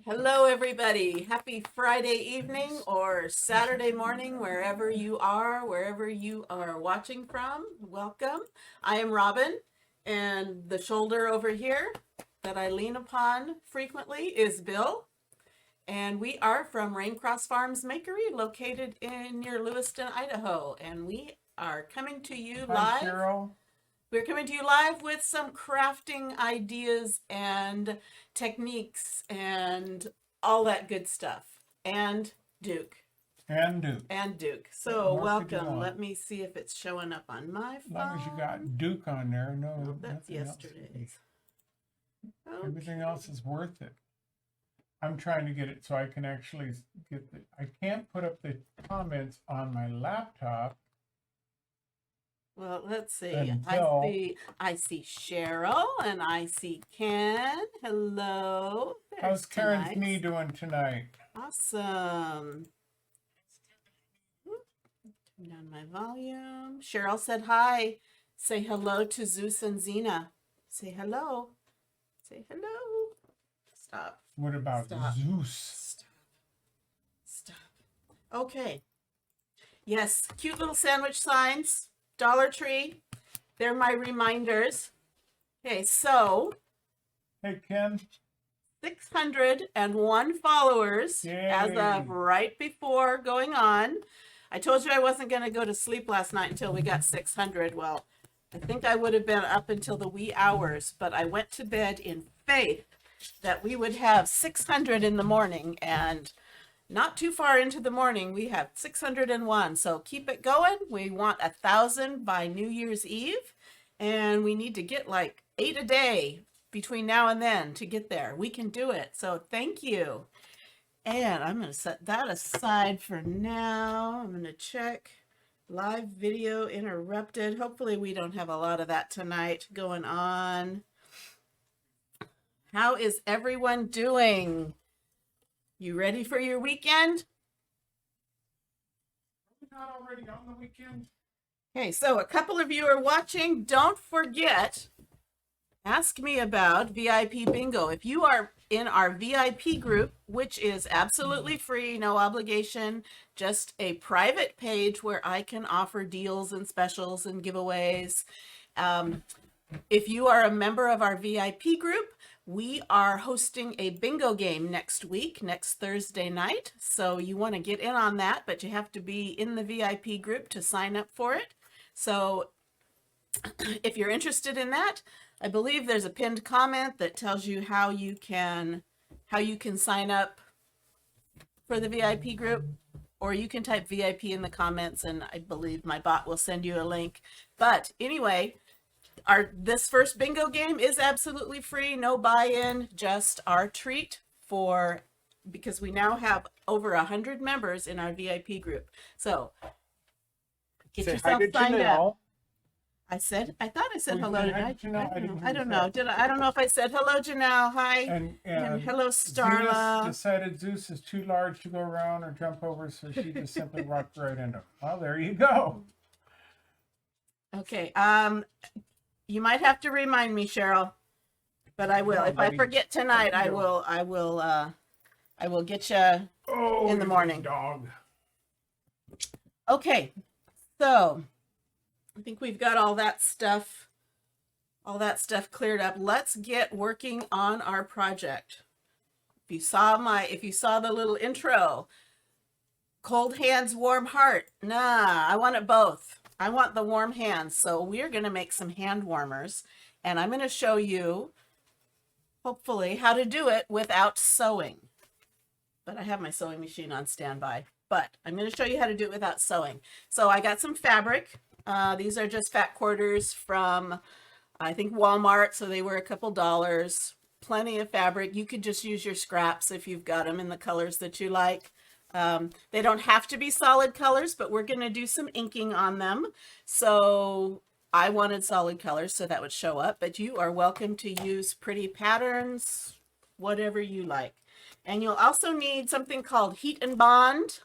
Hello, everybody. Happy Friday evening or Saturday morning, wherever you are watching from. Welcome. I am Robin, and the shoulder over here that I lean upon frequently is Bill. And we are from Raincross Farms Makery, located in near Lewiston, Idaho. And we are coming to you Hi, live. Cheryl. We're coming to you live with some crafting ideas and techniques and all that good stuff. And Duke. And Duke. And Duke. What So more could you welcome. want? Let me see if it's showing up on my As phone. long as you got Duke on there, no, Nope, that's nothing else. yesterday's. Everything else is worth it. I'm trying to get it so I can actually get the. I can't put up the comments on my laptop. Well, let's see. Until- I see Cheryl and I see Ken. Hello. How's Karen's tonight's. knee doing tonight? Awesome. Turn down my volume. Cheryl said hi. Say hello to Zeus and Xena. Say hello. Say hello. Stop. What about Stop. Zeus? Stop. Okay. Yes, cute little sandwich signs. Dollar Tree. They're my reminders. Okay, so Hey, Ken. 601 followers as Yay. of right before going on. I told you I wasn't going to go to sleep last night until we got 600. Well, I think I would have been up until the wee hours, but I went to bed in faith that we would have 600 in the morning, and not too far into the morning, we have 601. So keep it going. We want 1,000 by New Year's Eve, and we need to get like 8 a day between now and then to get there. We can do it. So thank you. And I'm going to set that aside for now. I'm going to check live video interrupted. Hopefully we don't have a lot of that tonight going on. How is everyone doing? You ready for your weekend? Are we not already on the weekend? Okay, so a couple of you are watching. Don't forget, ask me about VIP Bingo. If you are in our VIP group, which is absolutely free, no obligation, just a private page where I can offer deals and specials and giveaways. If you are a member of our VIP group, we are hosting a bingo game next week, next Thursday night. So you want to get in on that, but you have to be in the VIP group to sign up for it. So if you're interested in that, I believe there's a pinned comment that tells you how you can sign up for the VIP group, or you can type VIP in the comments and I believe my bot will send you a link. But anyway, this first bingo game is absolutely free, no buy-in, just our treat because we now have over 100 members in our VIP group. So get yourself signed up. I thought I said hello to Janelle. I don't know. I don't know if I said hello, Janelle. Hi. And hello, Starla. Zeus decided Zeus is too large to go around or jump over, so she just simply walked right into him. Well, there you go. Okay. You might have to remind me, Cheryl, but I will. If I forget tonight, I will get you in the morning. Dog. Okay. So I think we've got all that stuff cleared up. Let's get working on our project. If you saw the little intro, cold hands, warm heart. Nah, I want it both. I want the warm hands. So we're going to make some hand warmers, and I'm going to show you, hopefully, how to do it without sewing. But I have my sewing machine on standby. But I'm going to show you how to do it without sewing. So I got some fabric. These are just fat quarters from, I think, Walmart. So they were a couple dollars. Plenty of fabric. You could just use your scraps if you've got them in the colors that you like. They don't have to be solid colors, but we're going to do some inking on them. So I wanted solid colors so that would show up, but you are welcome to use pretty patterns, whatever you like. And you'll also need something called Heat and Bond.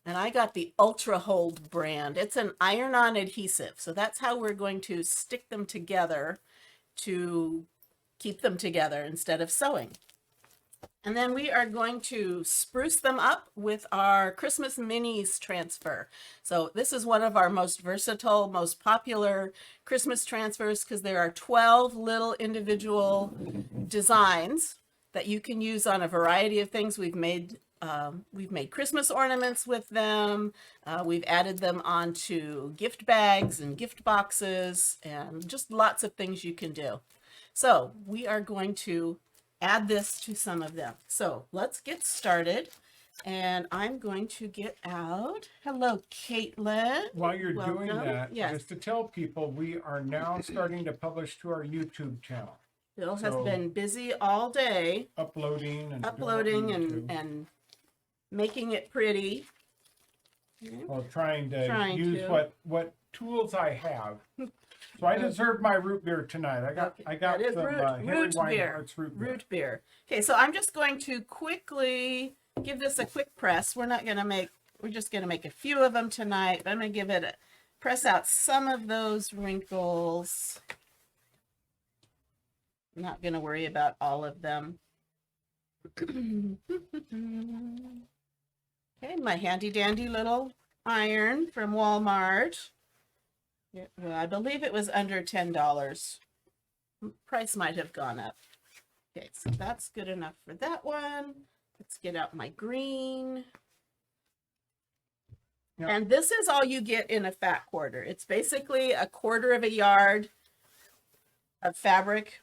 And I got the Ultra Hold brand. It's an iron-on adhesive. So that's how we're going to stick them together to keep them together instead of sewing. And then we are going to spruce them up with our Christmas Minis transfer. So this is one of our most versatile, most popular Christmas transfers because there are 12 little individual designs that you can use on a variety of things. We've made Christmas ornaments with them. We've added them onto gift bags and gift boxes and just lots of things you can do. So we are going to add this to some of them. So let's get started. And I'm going to get out. Hello, Caitlin. While you're doing Welcome. that, Yes. just to tell people, we are now starting to publish to our YouTube channel, Bill has So- been busy all day uploading and doing what we uploading need and, to. and making it pretty. Well, trying to Trying use to. what tools I have. So I deserve my root beer tonight. Okay, I got that is some root Henry beer. Weinhardt's root beer. Root beer. Okay, so I'm just going to quickly give this a quick press. We're just going to make a few of them tonight. But I'm going to give it press out some of those wrinkles. I'm not going to worry about all of them. Okay, my handy dandy little iron from Walmart. Yeah, well, I believe it was under $10. Price might have gone up. Okay, so that's good enough for that one. Let's get out my green. Yep. And this is all you get in a fat quarter. It's basically a quarter of a yard of fabric.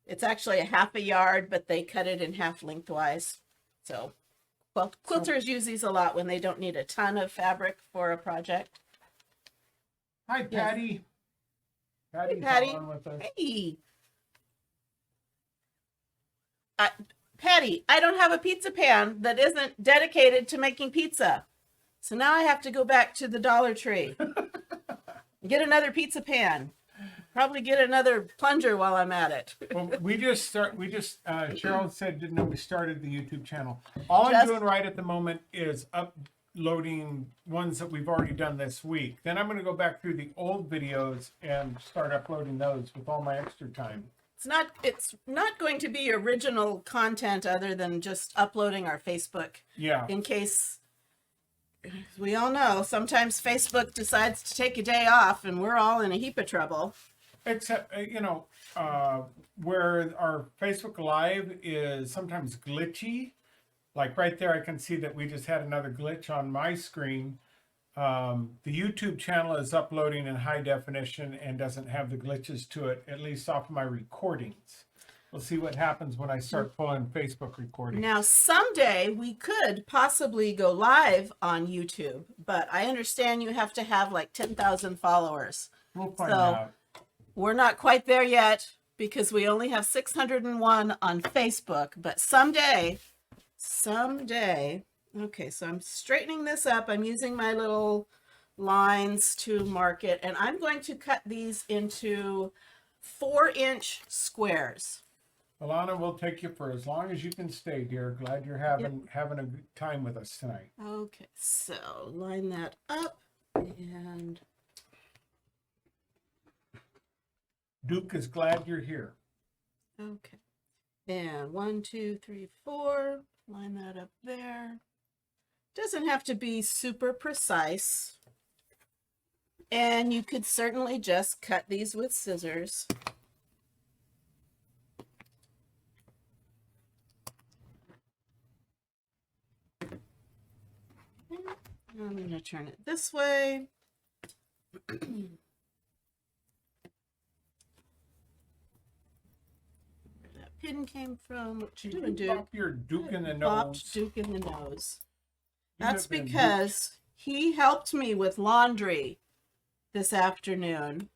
It's actually a half a yard, but they cut it in half lengthwise. So, well, quilters use these a lot when they don't need a ton of fabric for a project. Hi, Yes. Patty. Patty's Patty. on with us. Hey. Patty, I don't have a pizza pan that isn't dedicated to making pizza. So now I have to go back to the Dollar Tree. Get another pizza pan. Probably get another plunger while I'm at it. Well, Cheryl said, didn't know we started the YouTube channel. All I'm Just- doing right at the moment is uploading ones that we've already done this week. Then I'm going to go back through the old videos and start uploading those with all my extra time. It's not going to be original content other than just uploading our Facebook Yeah. in case we all know sometimes Facebook decides to take a day off and we're all in a heap of trouble. Except, where our Facebook Live is sometimes glitchy. Like right there, I can see that we just had another glitch on my screen. The YouTube channel is uploading in high definition and doesn't have the glitches to it, at least off of my recordings. We'll see what happens when I start pulling Facebook recordings. Now, someday we could possibly go live on YouTube, but I understand you have to have like 10,000 followers. We'll find So- out. We're not quite there yet because we only have 601 on Facebook, but someday, okay, so I'm straightening this up. I'm using my little lines to mark it, and I'm going to cut these into 4-inch squares. Alana, we'll take you for as long as you can stay, dear. Glad you're having a good time with us tonight. Okay, so line that up and Duke is glad you're here. okay. And 1, 2, 3, 4. Line that up there. Doesn't have to be super precise. And you could certainly just cut these with scissors. I'm going to turn it this way. Where that pin came from. What you doing, Duke? Pop your Duke in the Bopped nose. Duke in the nose. You That's have been because he helped me with laundry this afternoon.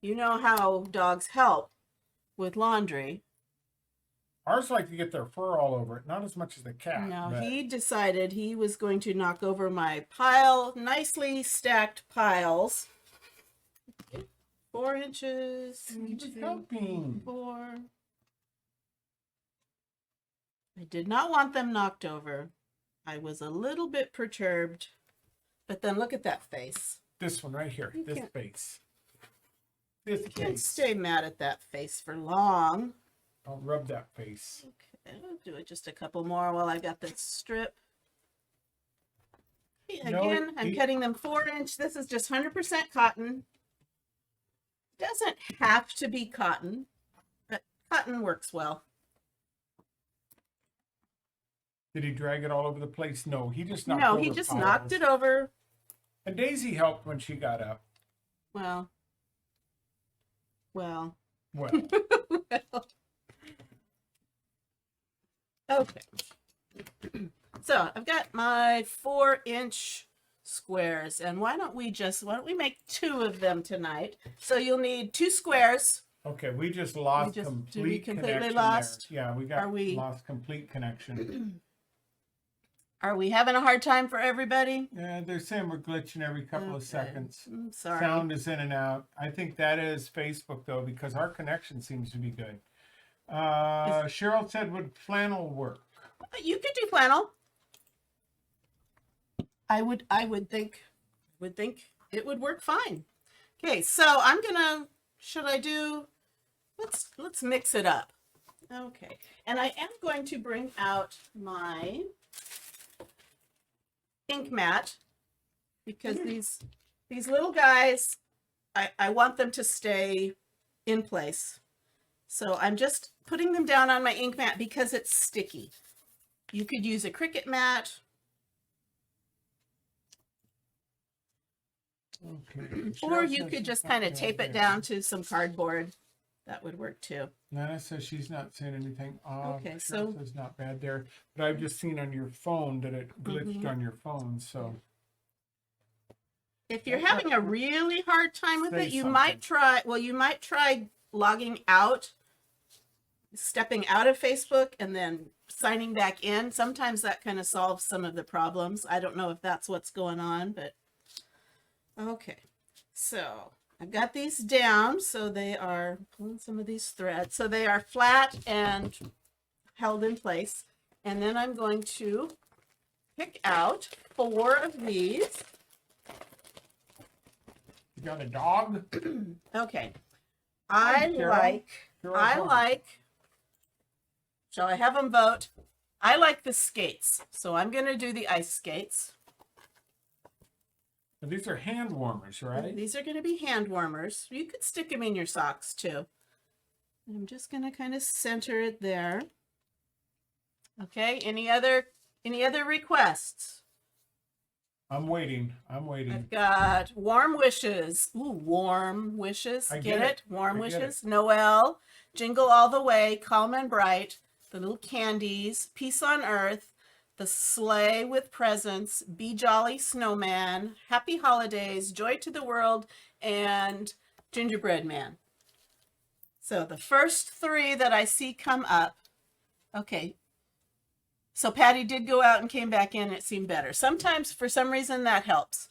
You know how dogs help with laundry. Ours like to get their fur all over it, not as much as the cat. No, but he decided he was going to knock over my pile, nicely stacked piles. 4 inches. he was 2, helping. 4. I did not want them knocked over. I was a little bit perturbed. But then look at that face. This one right here, You this can't- face. This Can't face. stay mad at that face for long. I'll rub that face. I'll do it just a couple more while I got this strip. No, Again, I'm cutting them 4-inch. This is just 100% cotton. Doesn't have to be cotton, but cotton works well. Did he drag it all over the place? No, he just knocked No, over he just piles. knocked it over. And Daisy helped when she got up. Well. Well, Okay. So I've got my 4-inch squares, and why don't we make 2 of them tonight? So you'll need 2 squares. okay, we just lost did we complete completely connection lost? there. Yeah, we got lost complete connection. Are we having a hard time for everybody? Yeah, they're saying we're glitching every couple of seconds. I'm sorry. Sound is in and out. I think that is Facebook though, because our connection seems to be good. Cheryl said, would flannel work? You could do flannel. I would think it would work fine. Okay, so I'm gonna, let's mix it up. Okay, and I am going to bring out my ink mat because these little guys, I want them to stay in place. So I'm just putting them down on my ink mat because it's sticky. You could use a Cricut mat. Okay. Or Cheryl you says could she's just not kind of bad tape it there. down to some cardboard. That would work too. Nana says she's not saying anything. Okay, Cheryl so- says not bad there. But I've just seen on your phone that it glitched on your phone, so. If you're having a really hard time with Say it, you something. might try logging out, stepping out of Facebook and then signing back in. Sometimes that kind of solves some of the problems. I don't know if that's what's going on, but okay. So I've got these down, so they are pulling some of these threads. So they are flat and held in place. And then I'm going to pick out 4 of these. You got a dog? Okay. Hi, Cheryl. I like, shall I have them vote? I like the skates. So I'm going to do the ice skates. These are hand warmers, right? These are going to be hand warmers. You could stick them in your socks too. I'm just going to kind of center it there. Okay. Any other requests? I'm waiting. I've got warm wishes. Ooh, warm wishes. I Get get it? it. Warm I get wishes. Noel, Jingle All the Way, Calm and Bright, The Little Candies, Peace on Earth, The Sleigh with Presents, Be Jolly Snowman, Happy Holidays, Joy to the World, and Gingerbread Man. So the first 3 that I see come up. Okay. So Patty did go out and came back in. It seemed better. Sometimes, for some reason, that helps.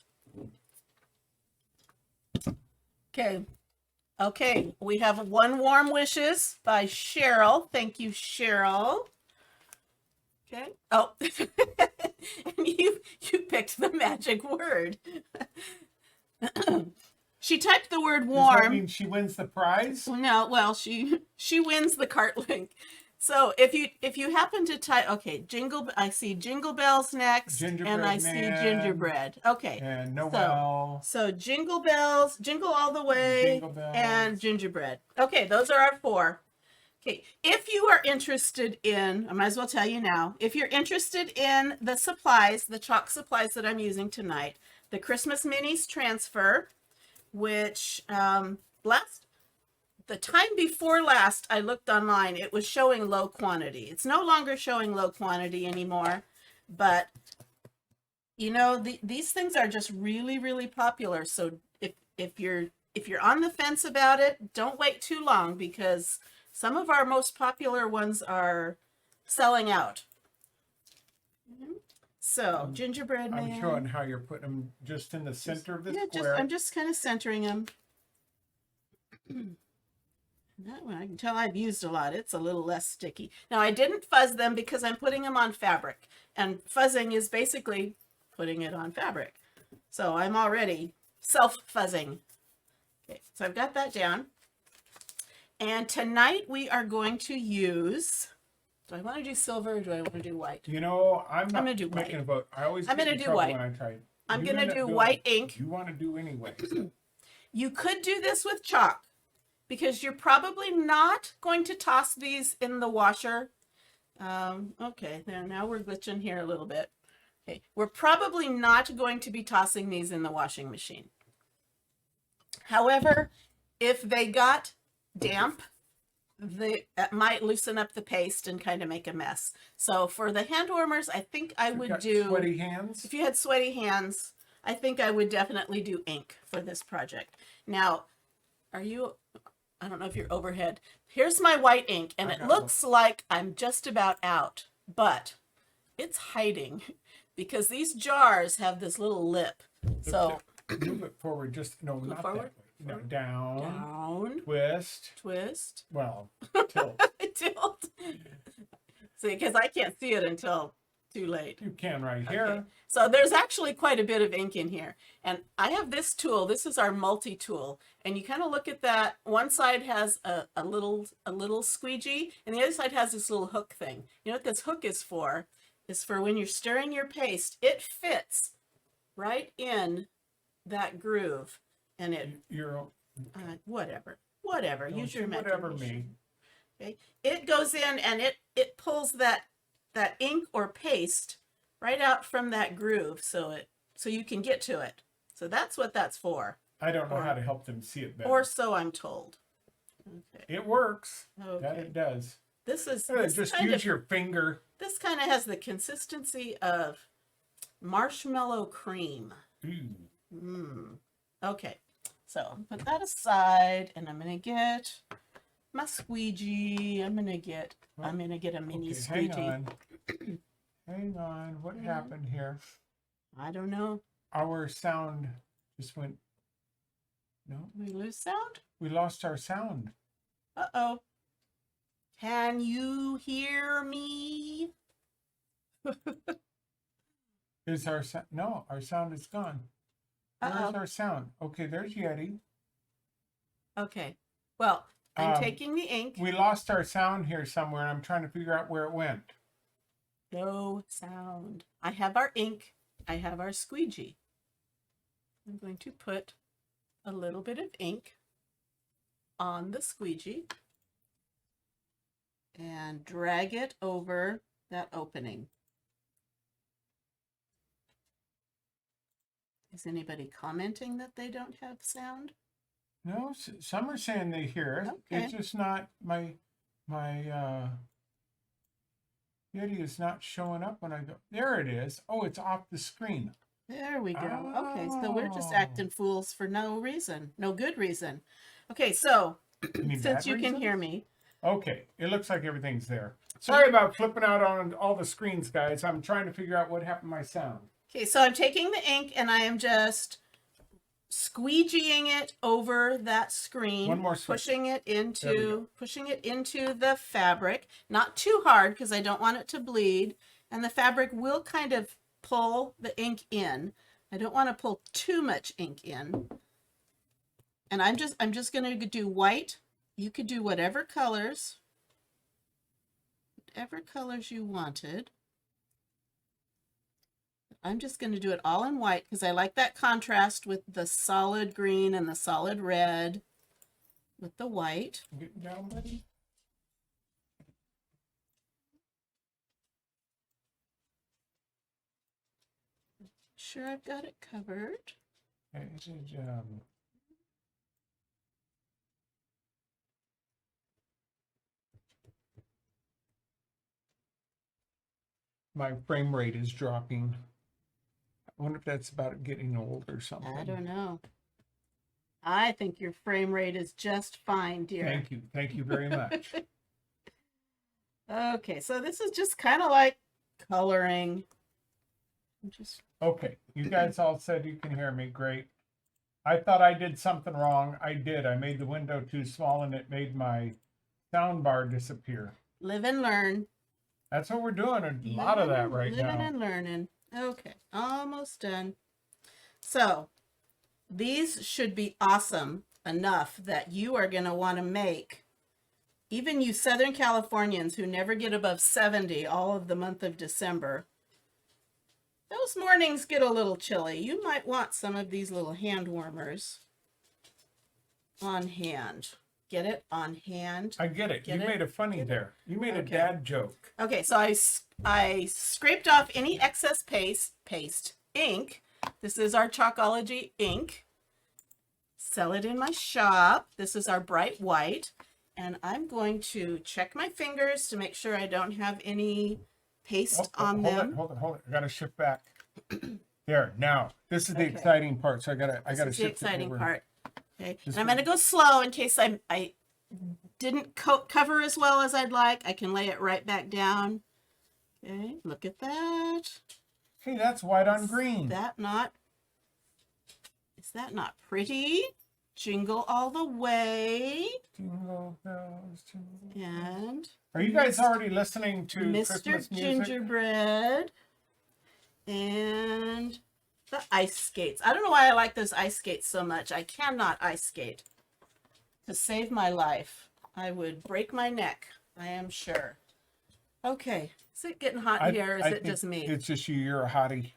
Okay. Okay. We have 1 Warm Wishes by Cheryl. Thank you, Cheryl. Okay. Oh, and you picked the magic word. She typed the word Does that warm. mean she wins the prize? No, well, she wins the cart link. So if you happen to type, okay, I see Jingle Bells next, Gingerbread and I Man. see Gingerbread. Okay, And Noel. so Jingle Bells, Jingle All the Way, Jingle Bells. and Gingerbread. Okay, those are our 4. Okay, if you are interested in, I might as well tell you now, if you're interested in the supplies, the chalk supplies that I'm using tonight, the Christmas Minis Transfer, which the time before last I looked online, it was showing low quantity. It's no longer showing low quantity anymore, but you know, these things are just really, really popular. So if you're on the fence about it, don't wait too long because some of our most popular ones are selling out. So Gingerbread Man. I'm showing how you're putting them just in the center of the square. I'm just kind of centering them. That one, I can tell I've used a lot. It's a little less sticky. Now, I didn't fuzz them because I'm putting them on fabric. And fuzzing is basically putting it on fabric. So I'm already self-fuzzing. Okay, so I've got that down. And tonight we are going to use Do I want to do silver or do I want to do white? You know, I'm not gonna do making white. a vote. I always I'm get gonna in do trouble white. when I try it. I'm You gonna end up do doing white what ink. You want to do anyway. You could do this with chalk because you're probably not going to toss these in the washer. Okay, now we're glitching here a little bit. Okay, we're probably not going to be tossing these in the washing machine. However, if they got damp, that might loosen up the paste and kind of make a mess. So for the hand warmers, I think I You've would got do, sweaty hands. if you had sweaty hands, I think I would definitely do ink for this project. Now, I don't know if you're overhead. Here's my white ink, and it looks like I'm just about out, but it's hiding because these jars have this little lip. So Move it forward, just no, not forward, that way. No, down, down, twist. twist, Well, tilt. tilt. See, because I can't see it until too late. You can right here. Okay. So there's actually quite a bit of ink in here. And I have this tool. This is our multi-tool. And you kind of look at that. One side has a little squeegee, and the other side has this little hook thing. You know what this hook is for? Is for when you're stirring your paste. It fits right in that groove. And it, You're whatever. don't Use your do whatever me. imagination. Okay. It goes in and it pulls that ink or paste right out from that groove so you can get to it. So that's what that's for. I don't know how to help them see it better. Or so I'm told. Okay. It works. Okay. That it does. This is Just use your finger. This kind of has the consistency of marshmallow cream. Ooh. Okay. So put that aside, and I'm gonna get my squeegee. I'm gonna get a mini Okay, squeegee. Hang on. What happened here? I don't know. Our sound just went. No, We lose sound? we lost our sound. Uh-oh. Can you hear me? Is our sound? No, our sound is gone. Where's Uh-oh. our sound? Okay, there's Yeti. Okay. Well, I'm Um, taking the ink. We lost our sound here somewhere, and I'm trying to figure out where it went. No sound. I have our ink. I have our squeegee. I'm going to put a little bit of ink on the squeegee and drag it over that opening. Is anybody commenting that they don't have sound? No, some are saying they hear it. Okay. It's just not my Yeti is not showing up when I go. There it is. Oh, it's off the screen. There we go. Okay, so we're just Oh. acting fools for no reason, no good reason. Okay, so Any since bad you can reasons? hear me, Okay, it looks like everything's there. Sorry about flipping out on all the screens, guys. I'm trying to figure out what happened to my sound. okay, so I'm taking the ink and I am just squeegeeing it over that screen. One more switch. pushing it There we into the fabric, not too hard because I don't want it to bleed, and the fabric will kind of pull the ink in. I don't want to pull too much ink in. And I'm just going to do white. You could do whatever colors you wanted. I'm just going to do it all in white because I like that contrast with the solid green and the solid red with the white. Getting down, buddy. Sure, I've got it covered. Okay, this is, my frame rate is dropping. I wonder if that's about getting old or something. I don't know. I think your frame rate is just fine, dear. Thank you. Thank you very much. Okay, so this is just kind of like coloring. Just Okay, you guys all said you can hear me. Great. I thought I did something wrong. I did. I made the window too small and it made my sound bar disappear. live and learn. That's what we're doing. A lot of that right Living now. and learning. Okay, almost done. So these should be awesome enough that you are going to want to make even you Southern Californians who never get above 70 all of the month of December, those mornings get a little chilly. You might want some of these little hand warmers on hand. Get it? On hand. I get it. Get You it? made a funny there. You made a Okay. dad joke. Okay, so I scraped off any excess paste, ink. This is our Chalkology ink. Sell it in my shop. This is our bright white. And I'm going to check my fingers to make sure I don't have any paste on them. Hold it. I gotta shift back. There, now. This is the Okay. exciting part. So I gotta This is the shift it exciting over. part. Okay, This and I'm going to go slow in case I didn't cover as well as I'd like. I can lay it right back down. Okay, look at that. Hey, that's white on green. Is that not pretty? Jingle all the way. Jingle bells, jingle. And Are you guys already listening to Mr. Christmas music? Gingerbread. And the ice skates. I don't know why I like those ice skates so much. I cannot ice skate. To save my life, I would break my neck, I am sure. Okay, is it getting hot in here or is I it think just me? It's just you. You're a hottie.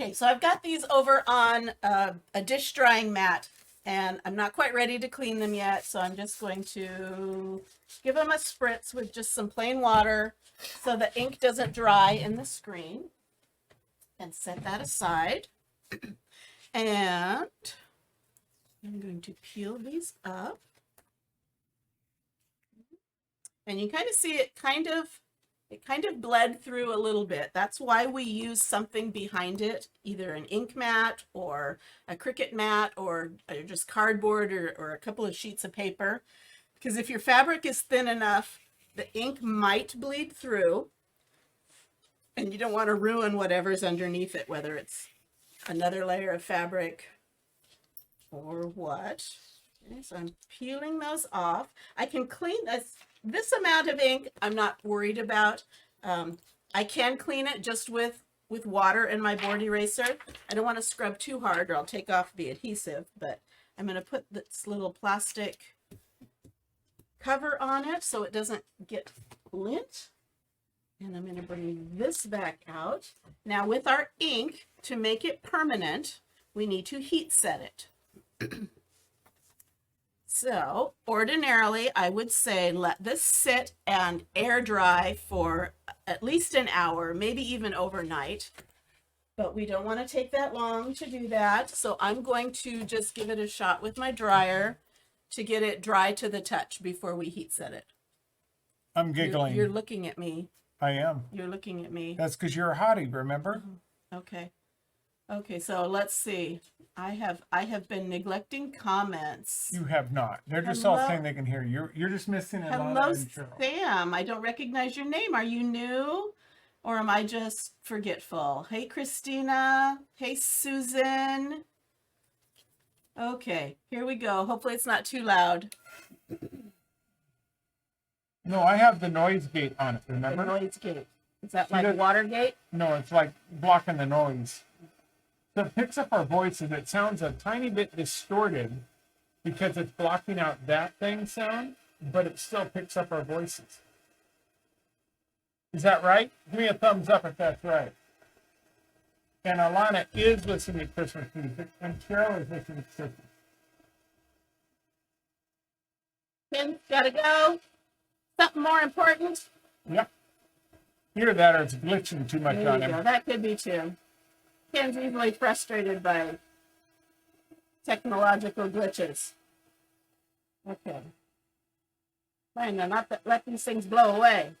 Okay, so I've got these over on a dish drying mat, and I'm not quite ready to clean them yet, so I'm just going to give them a spritz with just some plain water so the ink doesn't dry in the screen. And set that aside. And I'm going to peel these up. And you kind of see it kind of bled through a little bit. That's why we use something behind it, either an ink mat or a Cricut mat or just cardboard or a couple of sheets of paper. Because if your fabric is thin enough, the ink might bleed through. And you don't want to ruin whatever's underneath it, whether it's another layer of fabric or what. Okay, so I'm peeling those off. I can clean this amount of ink. I'm not worried about. I can clean it just with water and my board eraser. I don't want to scrub too hard or I'll take off the adhesive, but I'm going to put this little plastic cover on it so it doesn't get lint. And I'm going to bring this back out. Now with our ink, to make it permanent, we need to heat set it. So ordinarily, I would say let this sit and air dry for at least an hour, maybe even overnight. But we don't want to take that long to do that. So I'm going to just give it a shot with my dryer to get it dry to the touch before we heat set it. I'm giggling. You're looking at me. I am. You're looking at me. That's because you're a hottie, remember? Okay. Okay, so let's see. I have been neglecting comments. You have not. They're just Hello? all saying they can hear you. You're just missing a Hello, lot of Cheryl. Sam. I don't recognize your name. Are you new? Or am I just forgetful? Hey, Christina. Hey, Susan. Okay, here we go. Hopefully it's not too loud. No, I have the noise gate on it, The remember? noise gate. Is that See like that- Watergate? No, it's like blocking the noise. So it picks up our voices. It sounds a tiny bit distorted because it's blocking out that thing sound, but it still picks up our voices. Is that right? Give me a thumbs up if that's right. And Alana is listening to Christmas music, and Cheryl is listening to Christmas. Ken, gotta go. Something more important? Yep. Either that or it's glitching too much There on you go. him. That could be too. Ken's easily frustrated by technological glitches. Okay. Trying to not let these things blow away.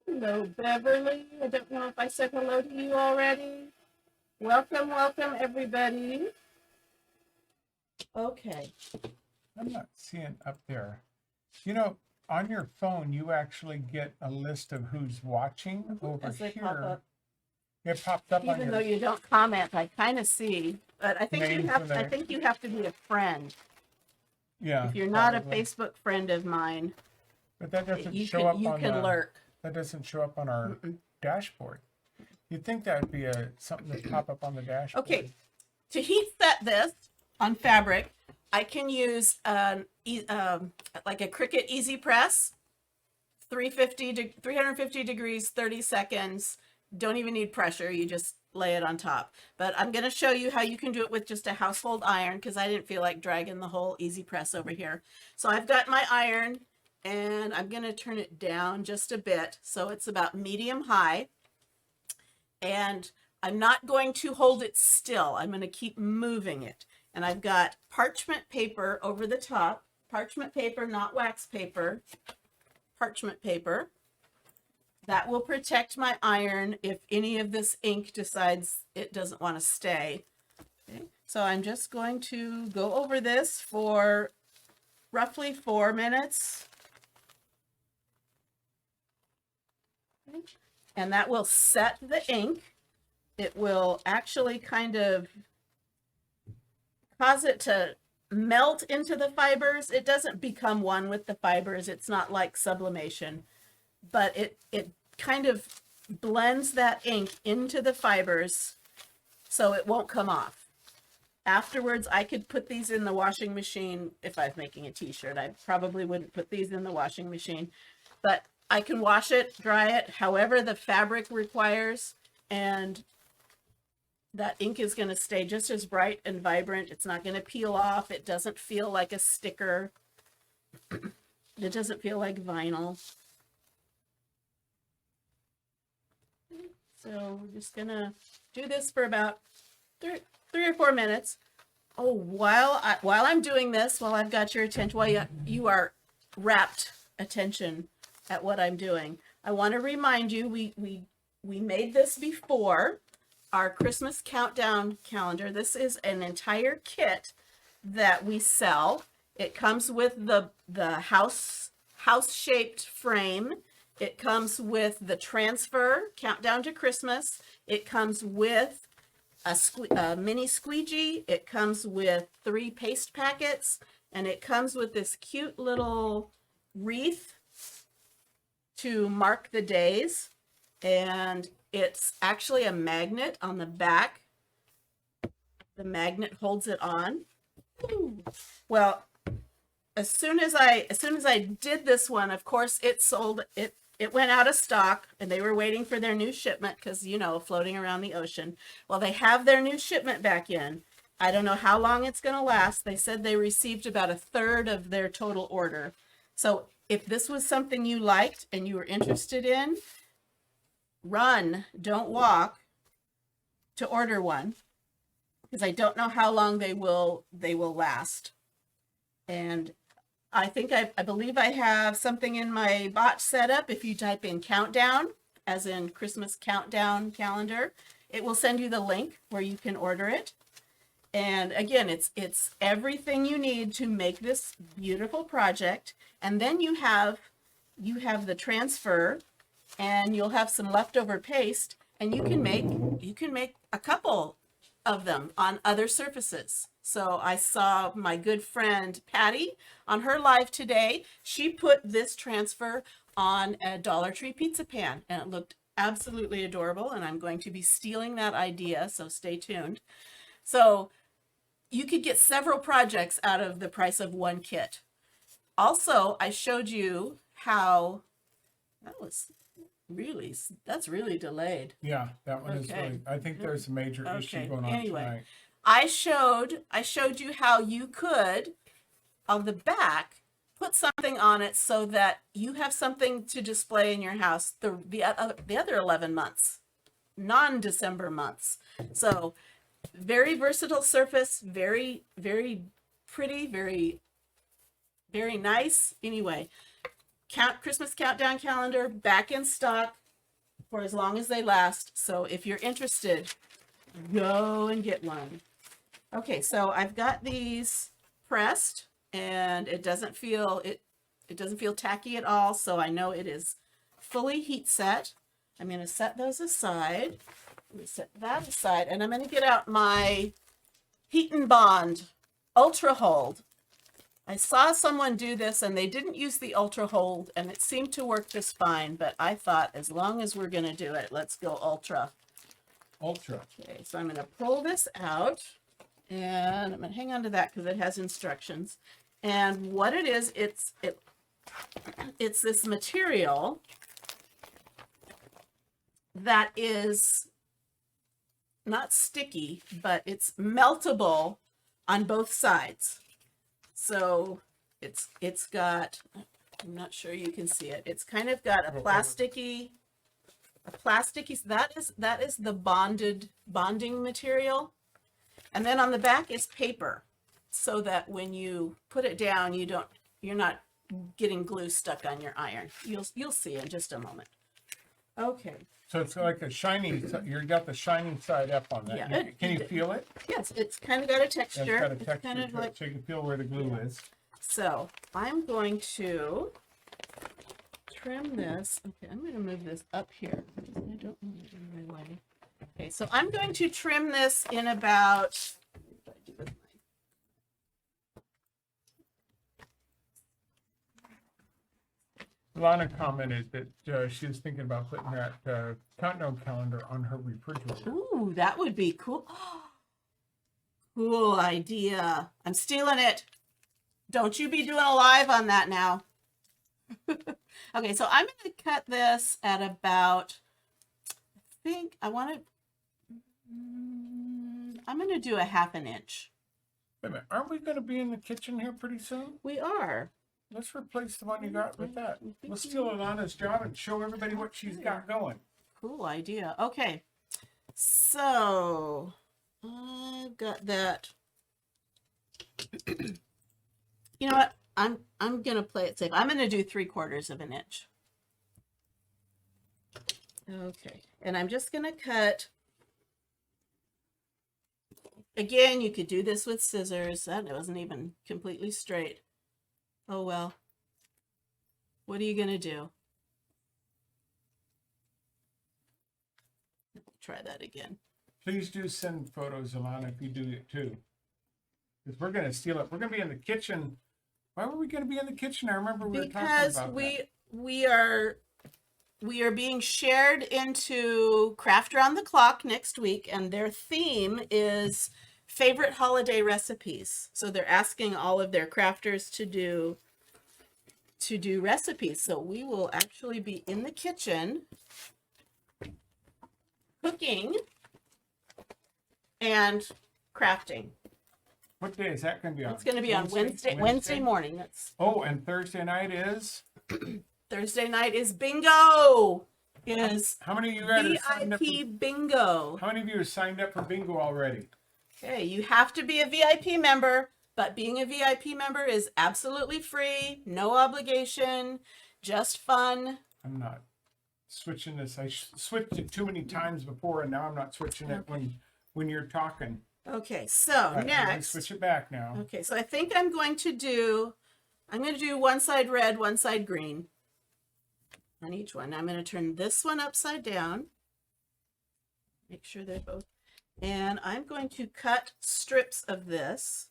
Hello, Beverly. I don't know if I said hello to you already. Welcome, welcome, everybody. Okay. I'm not seeing up there. You know, on your phone, you actually get a list of who's watching over As they pop here. up. It popped up on Even though your. you don't comment, I kind of see. But I think Names you have. are there. I think you have to be a friend. Yeah. If you're not probably. a Facebook friend of mine, But that doesn't you show can up you on can the, lurk. That doesn't show up on our dashboard. You'd think that would be something that pop up on the dashboard. Okay, to heat set this on fabric, I can use like a Cricut Easy Press, 350 degrees, 30 seconds. Don't even need pressure. You just lay it on top. But I'm going to show you how you can do it with just a household iron because I didn't feel like dragging the whole Easy Press over here. So I've got my iron and I'm going to turn it down just a bit. So it's about medium high. And I'm not going to hold it still. I'm going to keep moving it. And I've got parchment paper over the top. Parchment paper, not wax paper. Parchment paper. That will protect my iron if any of this ink decides it doesn't want to stay. Okay. So I'm just going to go over this for roughly 4 minutes. Okay. And that will set the ink. It will actually kind of cause it to melt into the fibers. It doesn't become one with the fibers. It's not like sublimation, but it kind of blends that ink into the fibers so it won't come off. Afterwards, I could put these in the washing machine. If I was making a t-shirt, I probably wouldn't put these in the washing machine, but I can wash it, dry it, however the fabric requires, and that ink is going to stay just as bright and vibrant. It's not going to peel off. It doesn't feel like a sticker. It doesn't feel like vinyl. So we're just going to do this for about 3 or 4 minutes. Oh, while I'm doing this, while I've got your attention, while you are rapt attention at what I'm doing, I want to remind you, we made this before. Our Christmas countdown calendar. This is an entire kit that we sell. It comes with the house-shaped frame. It comes with the transfer, Countdown to Christmas. It comes with a mini squeegee. It comes with 3 paste packets, and it comes with this cute little wreath to mark the days. And it's actually a magnet on the back. The magnet holds it on. Ooh. Well, as soon as I did this one, of course, it went out of stock, and they were waiting for their new shipment because, you know, floating around the ocean. Well, they have their new shipment back in. I don't know how long it's going to last. They said they received about 1/3 of their total order. So if this was something you liked and you were interested in, run, don't walk, to order one, because I don't know how long they will last. And I think I believe I have something in my bot setup. If you type in countdown, as in Christmas countdown calendar, it will send you the link where you can order it. And again, it's everything you need to make this beautiful project. And then you have the transfer, and you'll have some leftover paste, and you can make a couple of them on other surfaces. So I saw my good friend Patty on her live today. She put this transfer on a Dollar Tree pizza pan, and it looked absolutely adorable, and I'm going to be stealing that idea, so stay tuned. So you could get several projects out of the price of one kit. Also, I showed you how that's really delayed. Yeah, that one is Okay. really, I think there's a major issue Okay. going on Anyway. tonight. I showed you how you could, on the back, put something on it so that you have something to display in your house the other 11 months, non-December months. So very versatile surface, very, very pretty, very, very nice. Anyway, Christmas countdown calendar back in stock for as long as they last. So if you're interested, go and get one. Okay, so I've got these pressed, and it doesn't feel tacky at all. So I know it is fully heat set. I'm going to set those aside. Let me set that aside, and I'm going to get out my Heat and Bond Ultra Hold. I saw someone do this, and they didn't use the Ultra Hold, and it seemed to work just fine. But I thought, as long as we're going to do it, let's go Ultra. Ultra. Okay, so I'm going to pull this out, and I'm going to hang on to that because it has instructions. And what it is, it's this material that is not sticky, but it's meltable on both sides. So it's got, I'm not sure you can see it. It's kind of got a plasticky, that is the bonding material. And then on the back is paper, so that when you put it down, you're not getting glue stuck on your iron. You'll see in just a moment. Okay. So it's like a shiny, you got the shining side up on that. Yeah, Can you feel it? Yes, it's kind of got a It's texture. got a It's texture kind of to it, like, so you can feel where the glue is. so I'm going to trim this. Okay, I'm going to move this up here because I don't want it in my way. Okay, so I'm going to trim this in about, what did I do with Lana commented that she was thinking about putting that countdown calendar on her refrigerator. Ooh, that would be cool. Cool idea. I'm stealing it. Don't you be doing a live on that now. Okay, so I'm going to cut this at about, I think I want to, I'm going to do a 1/2 inch. Wait a minute, aren't we going to be in the kitchen here pretty soon? We are. Let's replace the one you got with that. We'll steal Alana's job and show everybody what she's got going. Cool idea. Okay. So I've got that. You know what? I'm gonna play it safe. I'm gonna do 3/4 of an inch. Okay. And I'm just gonna cut. Again, you could do this with scissors. That wasn't even completely straight. Oh well. What are you gonna do? Let me try that again. Please do send photos, Alana, if you do it too. Because we're going to steal it. We're going to be in the kitchen. Why were we going to be in the kitchen? I remember we were talking Because about that. we are being shared into Craft Around the Clock next week, and their theme is favorite holiday recipes. So they're asking all of their crafters to do recipes. So we will actually be in the kitchen cooking and crafting. What day is that going to be on? It's going to be on Wednesday morning. That's Oh, and Thursday night is? Thursday night is bingo. Is How many of you guys are signed up for, VIP bingo. how many of you are signed up for bingo already? Okay, you have to be a VIP member, but being a VIP member is absolutely free, no obligation, just fun. I'm not switching this. I switched it too many times before, and now I'm not switching it when you're talking. Okay, so All right, I'm gonna next. switch it back now. Okay, so I think I'm going to do one side red, one side green on each one. I'm going to turn this one upside down. Make sure they're both. And I'm going to cut strips of this,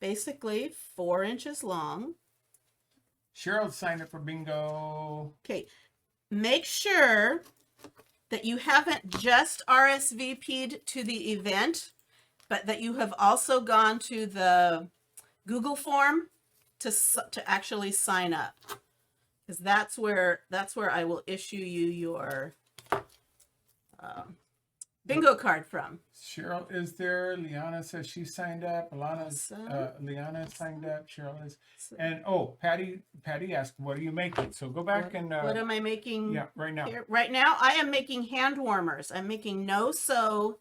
basically 4 inches long. Cheryl signed up for bingo. Okay, make sure that you haven't just RSVP'd to the event, but that you have also gone to the Google form to actually sign up, because that's where I will issue you your bingo card from. Cheryl is there. Liana says she signed up. Alana's Liana signed up. Cheryl is. And oh, Patty asked, "What are you making?" So go back and What am I making? yeah, right now. Here? Right now, I am making hand warmers. I'm making no-sew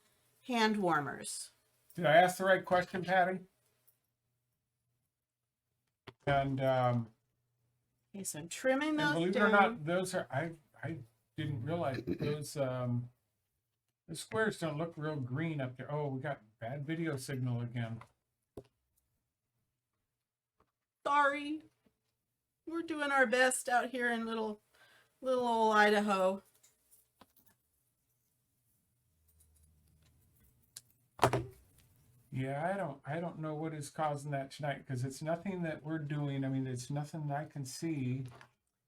hand warmers. Did I ask the right question, Patty? And Okay, so I'm trimming those believe it down. or not, those are I didn't realize those the squares don't look real green up there. Oh, we got bad video signal again. Sorry. We're doing our best out here in little old Idaho. Yeah, I don't know what is causing that tonight, because it's nothing that we're doing. I mean, it's nothing I can see.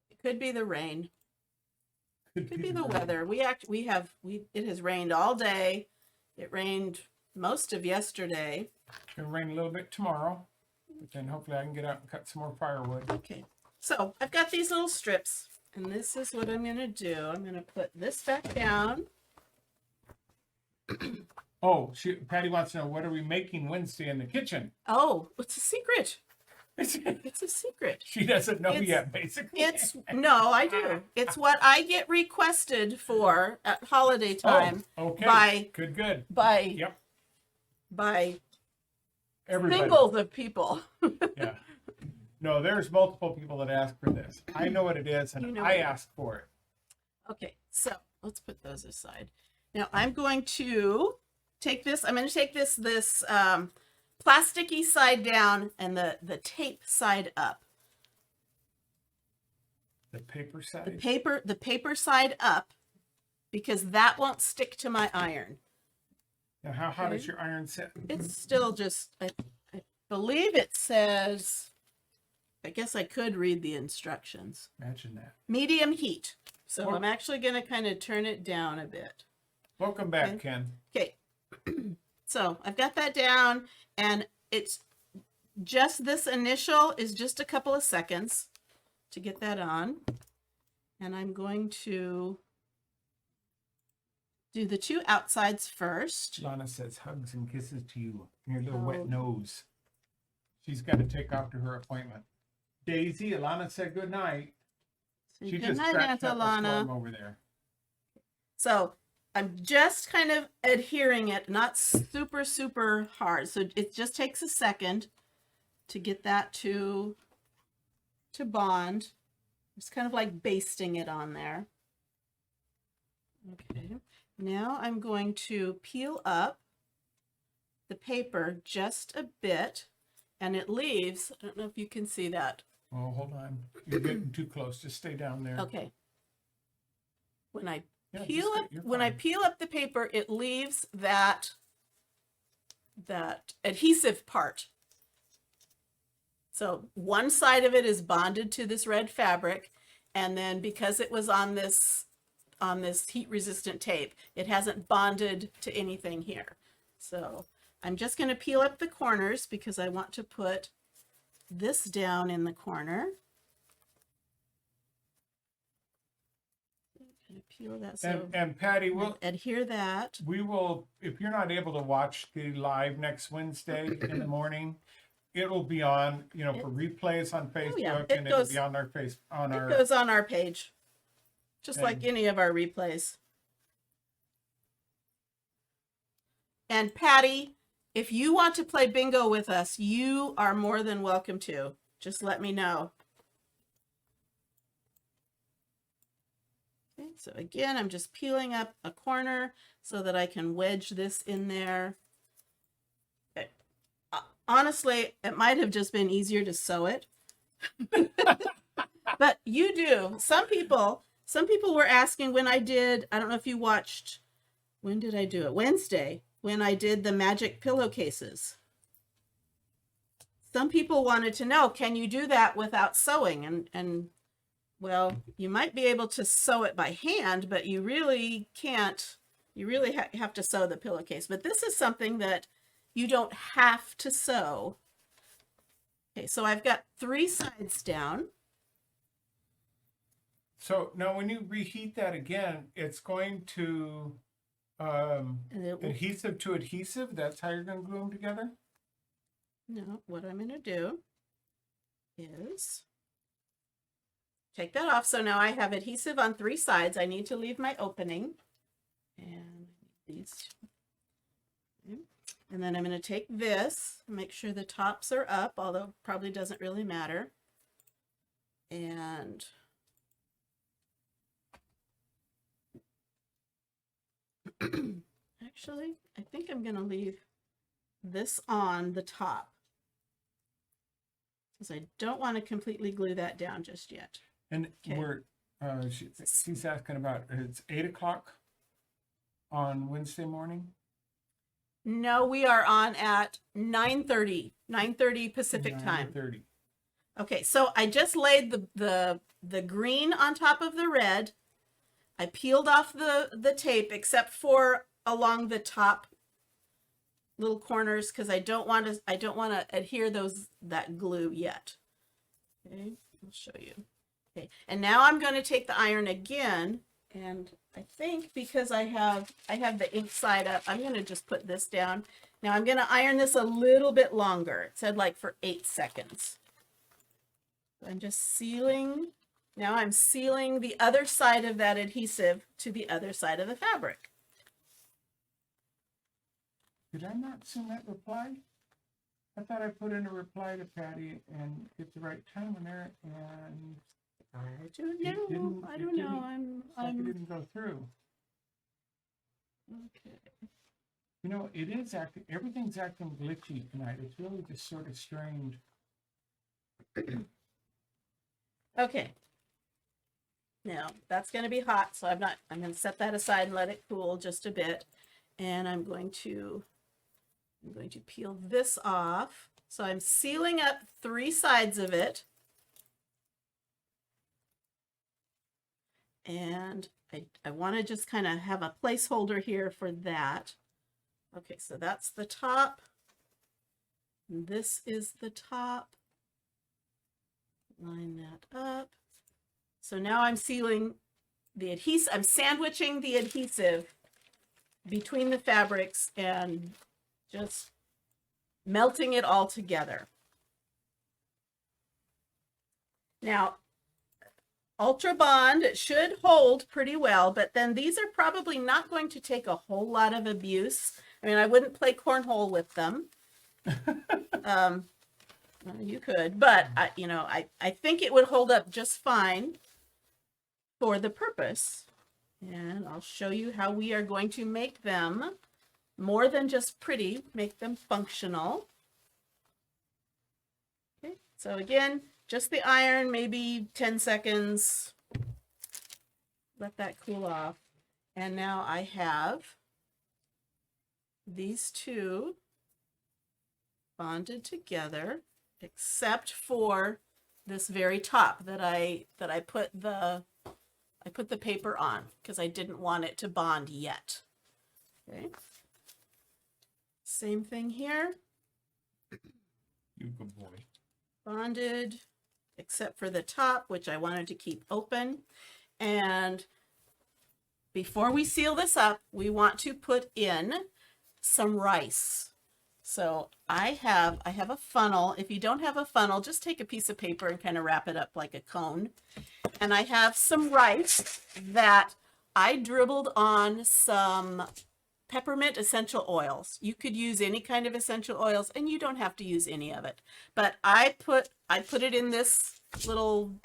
It could be the rain. Could be the rain. weather. It has rained all day, It rained most of yesterday. It's gonna rain a little bit tomorrow, but then hopefully I can get out and cut some more firewood. Okay, so I've got these little strips, and this is what I'm going to do. I'm going to put this back down. Oh, Patty wants to know, what are we making Wednesday in the kitchen? Oh, it's a secret. It's a secret. She doesn't know It's- yet, basically. No, I do. It's what I get requested for at holiday time Oh, okay. by Good. by Yep. by Everybody. singles of people. Yeah. No, there's multiple people that ask for this. I know what it is, and You know I what it is. ask for it. Okay, so let's put those aside. Now I'm going to take this. I'm going to take this plasticky side down and the tape side up. The paper The side. paper side up, because that won't stick to my iron. Now, how hot is Okay. your iron set? It's still just, I believe it says, I guess I could read the instructions. Imagine that. Medium heat. So Or- I'm actually going to kind of turn it down a bit. Welcome back, Okay. Ken. Okay. So I've got that down, and it's just this initial is just a couple of seconds to get that on. And I'm going to do the two outsides first. Lana says hugs and kisses to you and your little Oh. wet nose. She's got to take off to her appointment. Daisy, Alana said good night. So She good just night, scratched Aunt up a Alana. storm over there. So I'm just kind of adhering it, not super, super hard. So it just takes a second to get that to bond. It's kind of like basting it on there. Okay. Now I'm going to peel up the paper just a bit, and it leaves, I don't know if you can see that. Oh, hold on. You're getting too close. Just stay down there. Okay. When I Yeah, just peel stay- up you're when I fine. peel up the paper, it leaves that adhesive part. So one side of it is bonded to this red fabric, and then because it was on this heat resistant tape, it hasn't bonded to anything here. So I'm just going to peel up the corners because I want to put this down in the corner. Kind of peel that so And Patty, adhere that. we will, if you're not able to watch the live next Wednesday in the morning, it will be on, for replays on Facebook, Oh, yeah. and it'll be on our It goes on our page, just like And- any of our replays. And Patty, if you want to play bingo with us, you are more than welcome to. Just let me know. Okay, so again, I'm just peeling up a corner so that I can wedge this in there. Okay. Honestly, it might have just been easier to sew it. But you do. Some people were asking when I did, I don't know if you watched, when did I do it? Wednesday, when I did the magic pillowcases. Some people wanted to know, can you do that without sewing? And well, you might be able to sew it by hand, but you really can't. You really have to sew the pillowcase. But this is something that you don't have to sew. Okay, so I've got 3 sides down. So now when you reheat that again, it's going to And it will, adhesive to adhesive. That's how you're going to glue them together. no, what I'm going to do is take that off. So now I have adhesive on 3 sides. I need to leave my opening. And these. Okay. And then I'm going to take this, make sure the tops are up, although probably doesn't really matter. And actually, I think I'm going to leave this on the top because I don't want to completely glue that down just yet. And Okay. we're she's asking about it's 8 o'clock on Wednesday morning. No, we are on at 9:30 Pacific time. 9:30. Okay, so I just laid the green on top of the red. I peeled off the tape except for along the top little corners because I don't want to adhere that glue yet. Okay, I'll show you. Okay, and now I'm going to take the iron again, and I think because I have the ink side up, I'm going to just put this down. Now I'm going to iron this a little bit longer. It said like for 8 seconds. So I'm just sealing. Now I'm sealing the other side of that adhesive to the other side of the fabric. Did I not send that reply? I thought I put in a reply to Patty and get the right time on there, and I don't know. I don't know. it didn't go through. Okay. You know, it is acting. Everything's acting glitchy tonight. It's really just sort of strange. Okay. Now that's going to be hot, so I'm going to set that aside and let it cool just a bit. And I'm going to peel this off. So I'm sealing up 3 sides of it. And I want to just kind of have a placeholder here for that. Okay, so that's the top. And this is the top. Line that up. So now I'm sealing the adhesive. I'm sandwiching the adhesive between the fabrics and just melting it all together. Now, Ultra Bond should hold pretty well, but then these are probably not going to take a whole lot of abuse. I mean, I wouldn't play cornhole with them. Well, you could, but I think it would hold up just fine for the purpose. And I'll show you how we are going to make them more than just pretty, make them functional. Okay, so again, just the iron, maybe 10 seconds. Let that cool off. And now I have these two bonded together, except for this very top that I put the paper on because I didn't want it to bond yet. Okay. Same thing here. You good boy. Bonded, except for the top, which I wanted to keep open. And before we seal this up, we want to put in some rice. So I have a funnel. If you don't have a funnel, just take a piece of paper and kind of wrap it up like a cone. And I have some rice that I dribbled on some peppermint essential oils. You could use any kind of essential oils, and you don't have to use any of it. But I put it in this little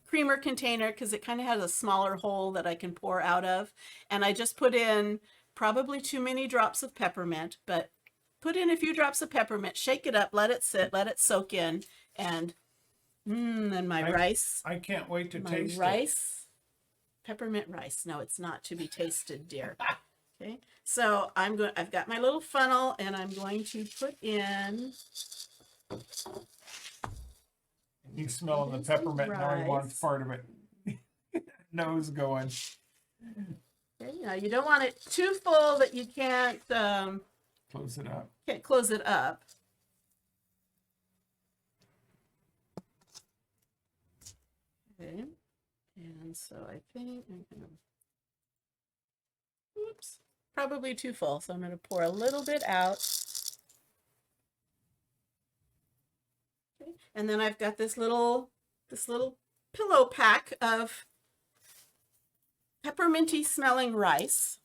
creamer container because it kind of has a smaller hole that I can pour out of. And I just put in probably too many drops of peppermint, but put in a few drops of peppermint, shake it up, let it sit, let it soak in, and my rice. I can't wait to taste rice, peppermint rice. No, it's not to be tasted, dear. Okay, so I've got my little funnel, and I'm going to put in. He's smelling the peppermint now. He wants part of it. Nose going. Okay, now you don't want it too full that you can't close it up. Can't close it up. Okay, and so I think I'm gonna. Oops, probably too full. So I'm going to pour a little bit out. Okay. And then I've got this little pillow pack of pepperminty smelling rice.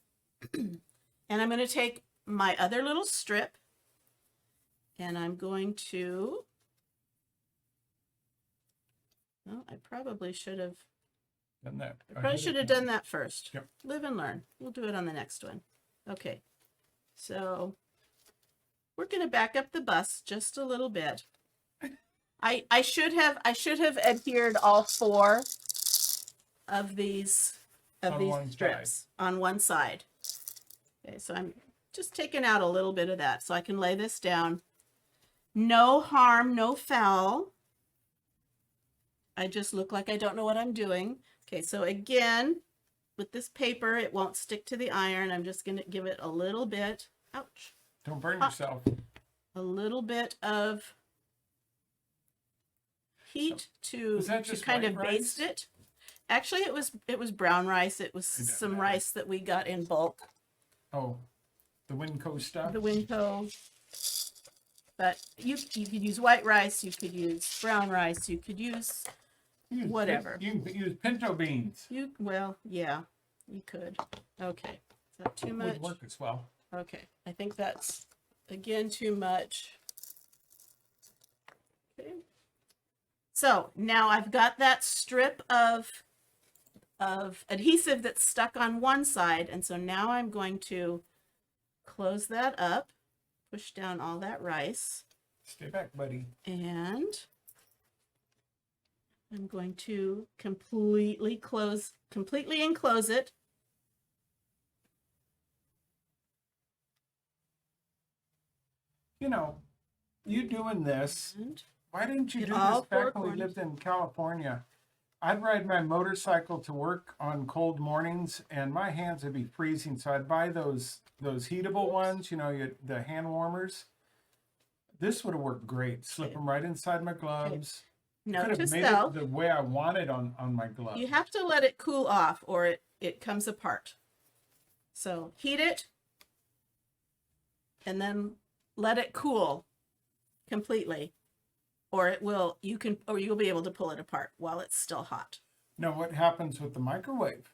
And I'm going to take my other little strip and I'm going to, well, I probably should have done that. I probably should have done that first. Yep. Live and learn. We'll do it on the next one. Okay. So we're going to back up the bus just a little bit. I should have adhered all 4 of these strips on one side. Okay, so I'm just taking out a little bit of that so I can lay this down. No harm, no foul. I just look like I don't know what I'm doing. Okay, so again, with this paper, it won't stick to the iron. I'm just going to give it a little bit, ouch, Don't burn yourself. a little bit of heat Was that to just kind white of rice? baste it. Actually, it was brown rice. It was doesn't some matter. rice that we got in bulk, Oh, the Winco stuff. the Winco. But you could use white rice, you could use brown rice, you could use Use pin- whatever. You can use pinto beans. yeah, you could. Okay. Is that too much? Would work as well. Okay. I think that's again too much. Okay. So now I've got that strip of adhesive that's stuck on one side, and so now I'm going to close that up, push down all that rice, Stay back, buddy. and I'm going to completely enclose it. You know, you doing this. And Why didn't you Get do all this back four when we corners. lived in California? I'd ride my motorcycle to work on cold mornings, and my hands would be freezing. So I'd buy those heatable ones, the hand warmers. This would have worked great. Slip them right inside my gloves. note Could to have made self, it the way I wanted on my gloves. you have to let it cool off or it comes apart. So heat it and then let it cool completely, or you'll be able to pull it apart while it's still hot. Now, what happens with the microwave?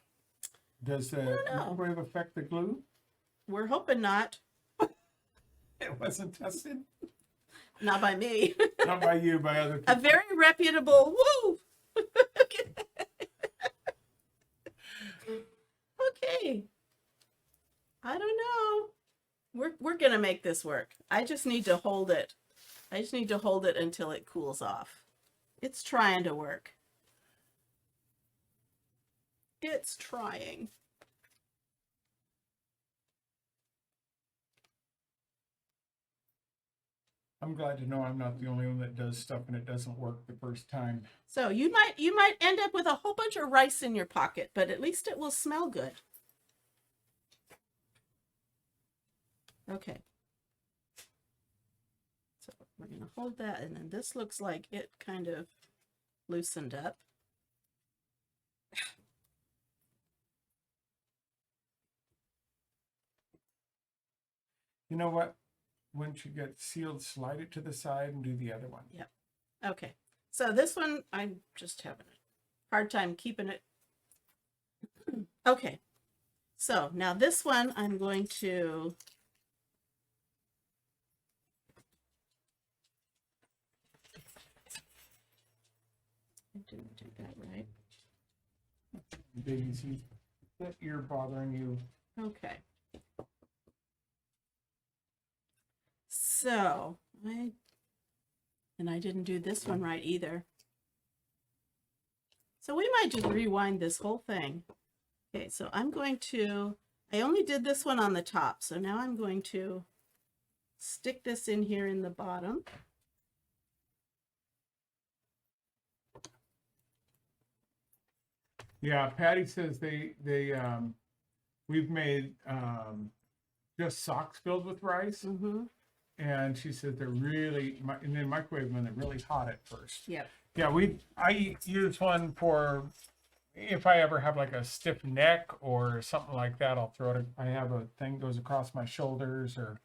Does the don't know. microwave affect the glue? We're hoping not. It wasn't tested. Not by me. Not by you, by other people. A very reputable woo. Okay. I don't know. We're gonna make this work. I just need to hold it. I just need to hold it until it cools off. It's trying to work. It's trying. I'm glad to know I'm not the only one that does stuff and it doesn't work the first time. So you might end up with a whole bunch of rice in your pocket, but at least it will smell good. Okay. So we're going to hold that, and then this looks like it kind of loosened up. You know what? Once you get sealed, slide it to the side and do the other one. Okay. So this one, I'm just having a hard time keeping it. Okay. So now this one, I'm going to I didn't do that right. Daisy, that ear bothering you. Okay. So I didn't do this one right either. So we might just rewind this whole thing. Okay, so I only did this one on the top. So now I'm going to stick this in here in the bottom. Yeah, Patty says we've made just socks filled with rice, Mm-hmm. and she said they're really, and then microwave them, they're really hot at first. Yep. Yeah, I use one for if I ever have like a stiff neck or something like that. I'll throw it. I have a thing goes across my shoulders, or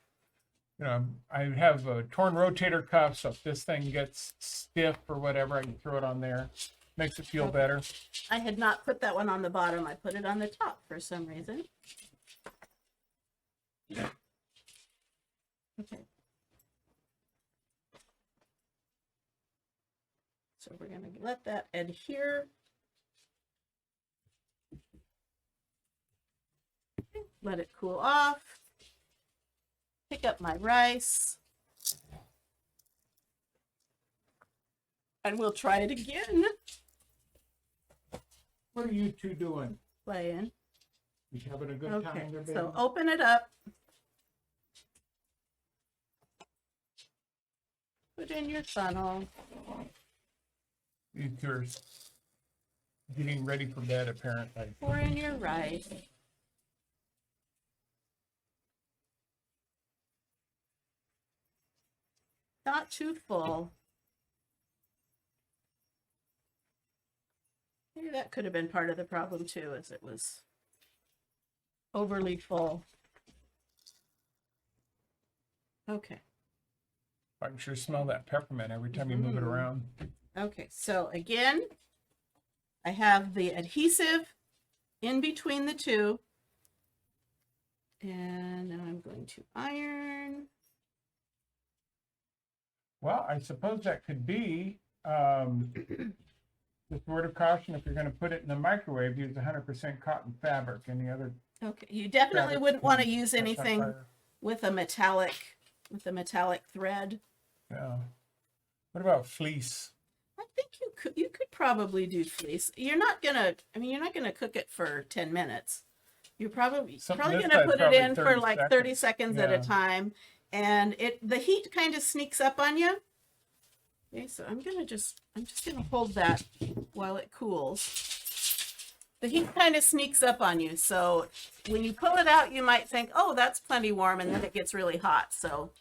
I have a torn rotator cuff, so if this thing gets stiff or whatever, I can throw it on there. Makes it feel better. I had not put that one on the bottom. I put it on the top for some reason. Okay. So we're going to let that adhere. Let it cool off. Pick up my rice. And we'll try it again. What are you two doing? Playing. You having a good Okay, time there, baby? so open it up. Put in your funnel. You're getting ready for bed, apparently. Pour in your rice. not too full. Maybe that could have been part of the problem too, as it was overly full. Okay. I can sure smell that peppermint every time you move it Mhm. around. Okay, so again, I have the adhesive in between the two. And now I'm going to iron. Well, I suppose that could be just word of caution, if you're going to put it in the microwave, use 100% cotton fabric. Any other Okay, you definitely fabric wouldn't want to can use catch on anything fire? with a metallic thread. Yeah. What about fleece? I think you could probably do fleece. You're not gonna, I mean, you're not gonna cook it for 10 minutes. You're probably Something probably this gonna size, put it probably in for 30 like 30 seconds. seconds at a Yeah. time, and the heat kind of sneaks up on you. Okay, so I'm just gonna hold that while it cools. The heat kind of sneaks up on you, so when you pull it out, you might think, oh, that's plenty warm, and then it gets really hot. So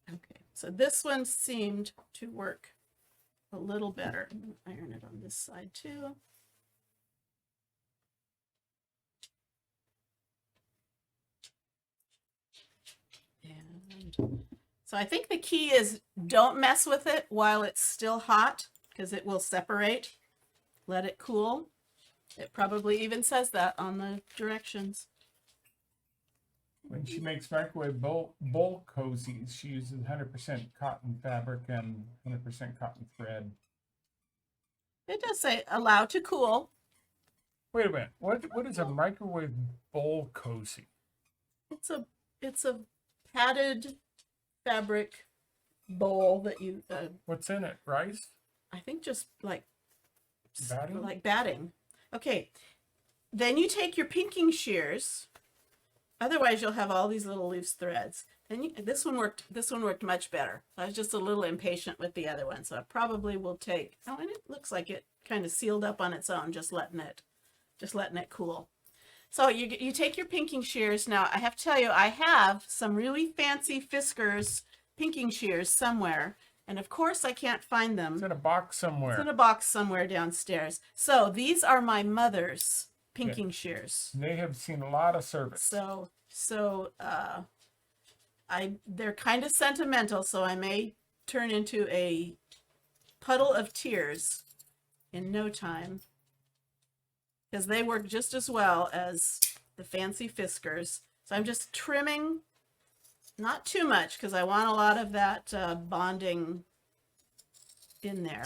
okay, so this one seemed to work a little better. I'm gonna iron it on this side too. And so I think the key is don't mess with it while it's still hot, because it will separate. Let it cool. It probably even says that on the directions. When she makes microwave bowl cozies, she uses 100% cotton fabric and 100% cotton thread. It does say allow to cool. Wait a minute. What is a microwave bowl cozy? It's a padded fabric bowl that you What's in it? Rice? I think just like Batting? like batting. Okay. Then you take your pinking shears. Otherwise, you'll have all these little loose threads. Then this one worked much better. I was just a little impatient with the other one, so I probably will take. Oh, and it looks like it kind of sealed up on its own, just letting it cool. So you take your pinking shears. Now I have to tell you, I have some really fancy Fiskars pinking shears somewhere, and of course I can't find them. It's in a box somewhere. It's in a box somewhere downstairs. So these are my mother's pinking shears. They have seen a lot of service. They're kind of sentimental, so I may turn into a puddle of tears in no time, because they work just as well as the fancy Fiskars. So I'm just trimming, not too much, because I want a lot of that bonding in there.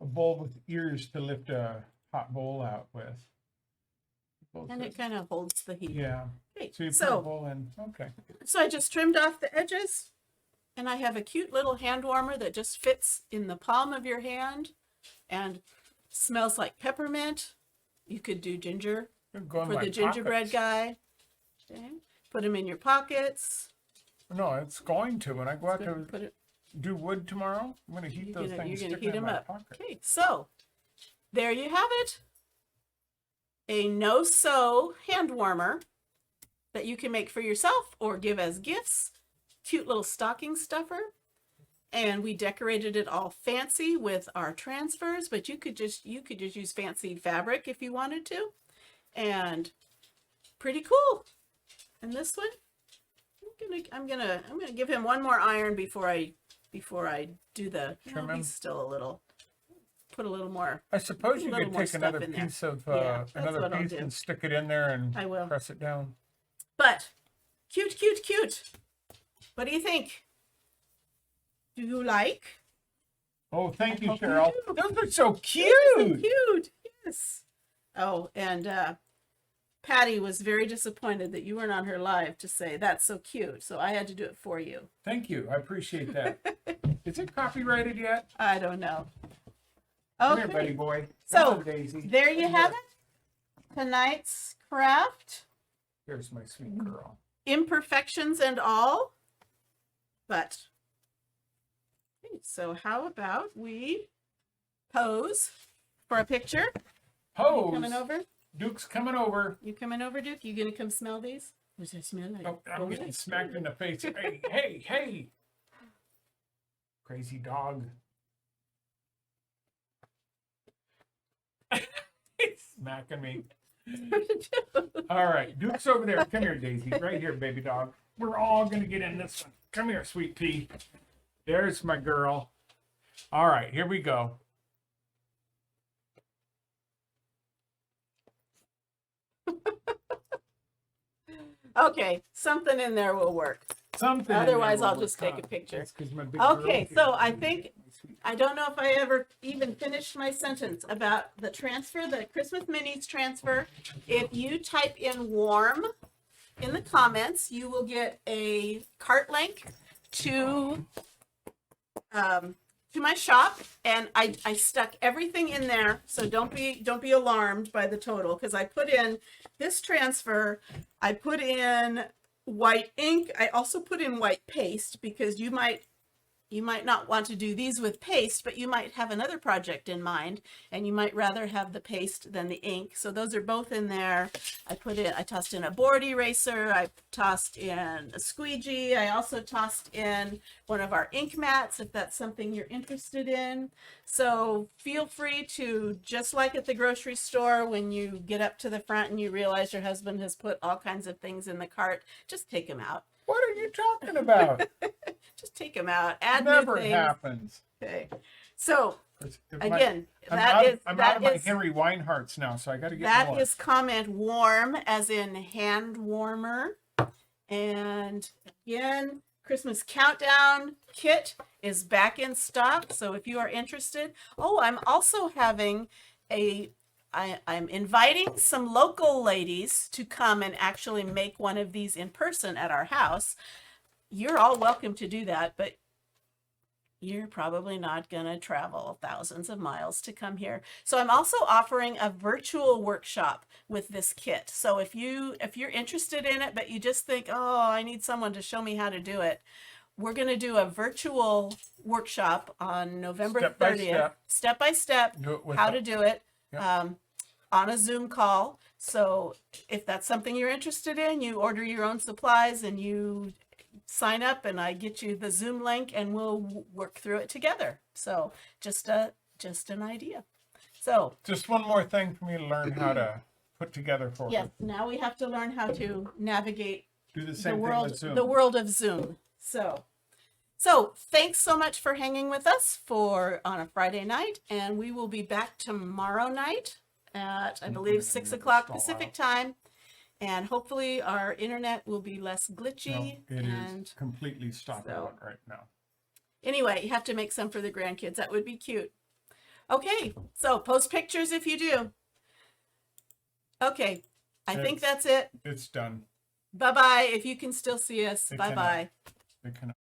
A bowl with ears to lift a hot bowl out with. And it kind of holds the heat. Yeah. Okay, So you put a so bowl in. Okay. I just trimmed off the edges, and I have a cute little hand warmer that just fits in the palm of your hand and smells like peppermint. You could do ginger Go in for my the gingerbread pockets. guy. Okay. Put them in your pockets. No, it's going to. When I go out to Put it. do wood tomorrow, I'm going to heat those things. You're gonna stick heat in them my up. pocket. Okay, so there you have it. A no-sew hand warmer that you can make for yourself or give as gifts. Cute little stocking stuffer. And we decorated it all fancy with our transfers, but you could just use fancy fabric if you wanted to. And pretty cool. And this one, I'm gonna give him one more iron before I do the Trim him. he's still a little, put a little more. I suppose A you little could more take stuff another in there. piece of Yeah, that's another what I'll piece do. and stick it in there and I will. press it down. But cute, cute, cute. What do you think? Do you like? Oh, thank you, hope you Cheryl. do. Those are so So cute. cute. Yes. Oh, and Patty was very disappointed that you weren't on her live to say that's so cute. So I had to do it for you. Thank you. I appreciate that. Is it copyrighted yet? I don't know. Come here, buddy Okay. boy. So, Come on, Daisy. There you have it. Tonight's craft. Here's my sweet girl. Imperfections and all. But So how about we pose for a picture? You Pose. coming over? Duke's coming over. You coming over, Duke? You gonna come smell these? What does that smell like? Oh, I'm getting smacked in the face. Hey, hey, hey. Crazy dog. He's smacking me. All right, Duke's over there. Come here, Daisy. Right here, baby dog. We're all gonna get in this one. Come here, sweet pea. There's my girl. All right, here we go. Okay, something in there will work. Something. in Otherwise, there I'll will just work take a out. picture. That's 'cause my big Okay, girl so here. I think, I don't know if I ever even finished my sentence about the transfer, the Christmas minis transfer. If you type in warm in the comments, you will get a cart link to my shop, and I stuck everything in there, so don't be alarmed by the total, because I put in this transfer, I put in white ink, I also put in white paste, because you might not want to do these with paste, but you might have another project in mind, and you might rather have the paste than the ink. So those are both in there. I tossed in a board eraser. I tossed in a squeegee. I also tossed in one of our ink mats, if that's something you're interested in. So feel free to, just like at the grocery store, when you get up to the front and you realize your husband has put all kinds of things in the cart, just take them out. What are you talking about? Just take them out. Add new Never things. happens. Okay. So If again, I'm that is out that of my is Henry Weinhardt's now, so I got to get that more. is comment warm, as in hand warmer. And again, Christmas countdown kit is back in stock. So if you are interested, I'm also having I'm inviting some local ladies to come and actually make one of these in person at our house. You're all welcome to do that, but you're probably not going to travel thousands of miles to come here. So I'm also offering a virtual workshop with this kit. So if you're interested in it, but you just think, oh, I need someone to show me how to do it, we're going to do a virtual workshop on November Step by 30th, step by step, Do it with how the- to do it. Yep. On a Zoom call. So if that's something you're interested in, you order your own supplies and you sign up, and I get you the Zoom link, and we'll work through it together. So just an idea. So Just one more thing for me to learn how to put together for yes, her. now we have to learn how to navigate Do the the same thing world, with Zoom. the world of Zoom. So thanks so much for hanging with us on a Friday night, and we will be back tomorrow night at, I believe, 6 o'clock Pacific time, and hopefully our internet will be less No, glitchy. it and is completely stopped so- out right now. anyway, you have to make some for the grandkids. That would be cute. Okay, so post pictures if you do. Okay, I think It's- that's it. It's done. Bye-bye. If you can still see us, They bye-bye. They cannot.